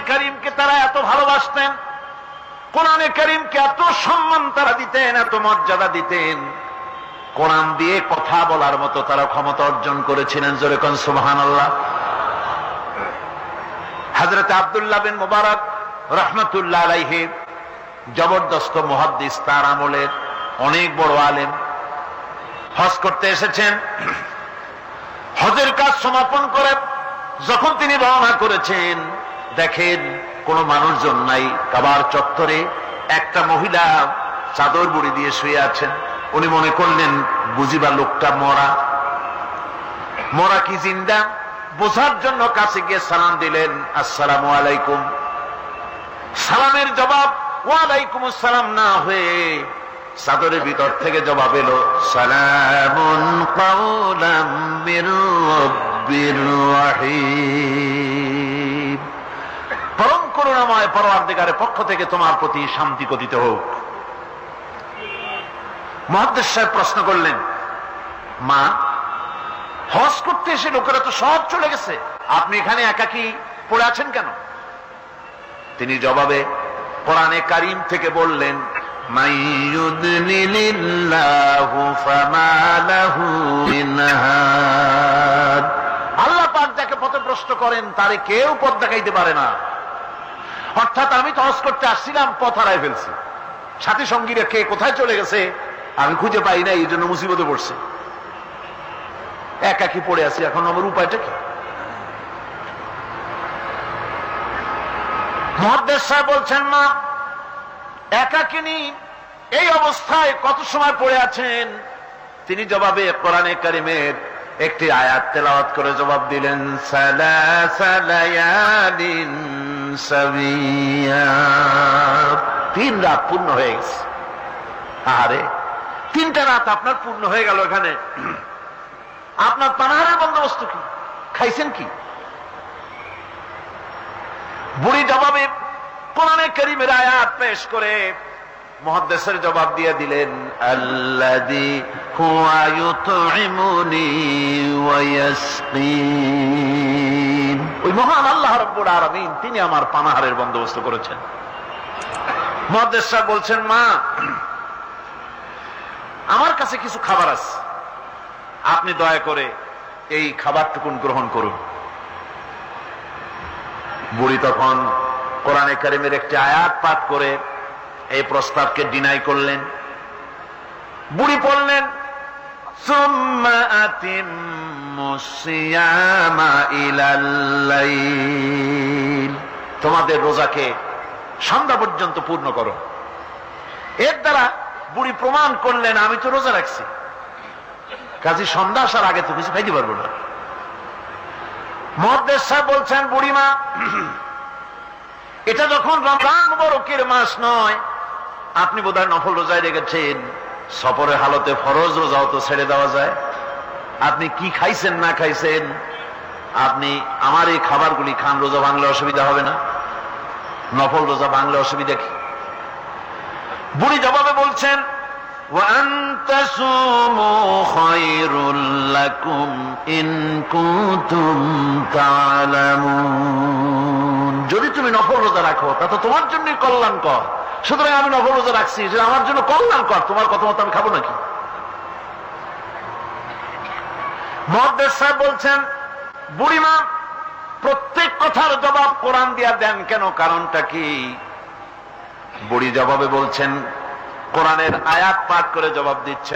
কারীমকে তারা এত ভালোবাসতেন, কোরআনে কারীমকে এত সম্মান তারা দিতেন, এত মর্যাদা দিতেন, কোরআন দিয়ে কথা বলার মতো তারা ক্ষমতা অর্জন করেছিলেন। জোরে কোন সুবহানাল্লাহ। হযরত আব্দুল্লাহ বিন মুবারক রাহমাতুল্লাহ আলাইহি জবরদস্ত মুহাদ্দিস, তার আমলের অনেক বড় আলেম, হজ করতে এসেছেন। হজের কাজ সমাপন করে যখন তিনি রওনা করেছেন, দেখেন কোনো মানুষজন নাই। কাবার চত্বরে একটা মহিলা চাদর মুড়ি দিয়ে শুয়ে আছেন। উনি মনে করলেন বুঝিবা লোকটা মরা কি জিন্দা, বোঝার জন্য কাছে গিয়ে সালাম দিলেন, আসসালামু আলাইকুম। সালামের জবাব ওয়ালাইকুম আসসালাম না হয়ে চাদরের ভিতর থেকে জবাব এলো, সালামুন কাওলাম মির রাব্বির রহিম। পরম করুণাময় পরওয়ারদিগারের পক্ষ থেকে তোমার প্রতি শান্তি কথিত হোক। মুহাদ্দিস সাহেব প্রশ্ন করলেন, মা, হজ করতে এসে লোকেরা তো সব চলে গেছে, আপনি এখানে একাকী পড়ে আছেন কেন? তিনি জবাবে কোরআনে কারীম থেকে বললেন, মাইয়ুদলিলিল্লাহু ফামা লাহু মিন হাদ। আল্লাহ পাক যাকে পথভ্রষ্ট করেন তারে কেউ পথ দেখাইতে পারে না। অর্থাৎ আমি তো হজ করতে আসছিলাম, পথ হারাই ফেলছি, সাথী সঙ্গীরা কে কোথায় চলে গেছে আমি খুঁজে পাই না, এই জন্য মুসিবতে পড়ছি, একাকী পড়ে আছি, এখন আমার উপায়টা কি? মুহাদ্দিস সাহেব বলছেন, মা, একাকিনী এই অবস্থায় কত সময় পড়ে আছেন? তিনি জবাবে কোরআনে কারীমের একটি আয়াত তেলাওয়াত করে জবাব দিলেন, সালাসা লায়ালিন সাবিয়া। 3 রাত পূর্ণ হয়ে গেছে। আরে 3টা রাত আপনার পূর্ণ হয়ে গেল, এখানে আপনার পানাহারের বন্দোবস্ত কি? খাইছেন কি? বুড়ি জবাবে কোরআনে কারীমের আয়াত পেশ করে মুহাদ্দিসের জবাব দিয়ে দিলেন, আল্লাযী হুয়া ইউতঈমুনি ওয়া ইয়াসকিন। ওই মহান আল্লাহ রাব্বুল আলামিন, তিনি আমার পানাহারের বন্দোবস্ত করেছেন। মুহাদ্দিস সাহেব বলছেন, মা, আমার কাছে কিছু খাবার আছে, আপনি দয়া করে এই খাবারটুকুন গ্রহণ করুন। বুড়ি তখন কোরআনে কারীমের একটি আয়াত পাঠ করে এই প্রস্তাবকে ডিনাই করলেন। বুড়ি পড়লেন, সুম্মা আতিম্মুস সিয়ামা ইলাল লাইল। তোমাদের রোজাকে সন্ধ্যা পর্যন্ত পূর্ণ করো। এর দ্বারা বুড়ি প্রমাণ করলেন, আমি তো রোজা রাখছি, কাজী সন্ধ্যা আসার আগে তো কিছু খাইতে পারবো না। মুহাদ্দিস সাহেব বলছেন, বুড়িমা, এটা যখন রমজান মুবারকের মাস নয়, আপনি বোধহয় নফল রোজায় রেখেছেন, সফরের হালতে ফরজ রোজাও তো ছেড়ে দেওয়া যায়। আপনি কি খাইছেন না খাইছেন, আপনি আমার এই খাবারগুলি খান, রোজা ভাঙলে অসুবিধা হবে না? নফল রোজা ভাঙলে অসুবিধা কি? বুড়ি জবাবে বলছেন, وَأَن تَصُومُوا خَيْرٌ لَكُمْ إِن كُنتُمْ تَعْلَمُونَ। যদি তুমি নফল রোজা রাখো তা তো তোমার জন্যই কল্যাণকর, সুতরাং আমি নফল রোজা রাখছি, সেটা আমার জন্য কল্যাণকর, তোমার কথা মতো আমি খাবো নাকি? মুহাদ্দিস সাহেব বলছেন, বুড়িমা, প্রত্যেক কথার জবাব কোরআন দিয়া দেন কেন, কারণটা কি? বুড়ি জবাবে বলছেন, কোরআনের আয়াত পাঠ করে জবাব দিচ্ছেন।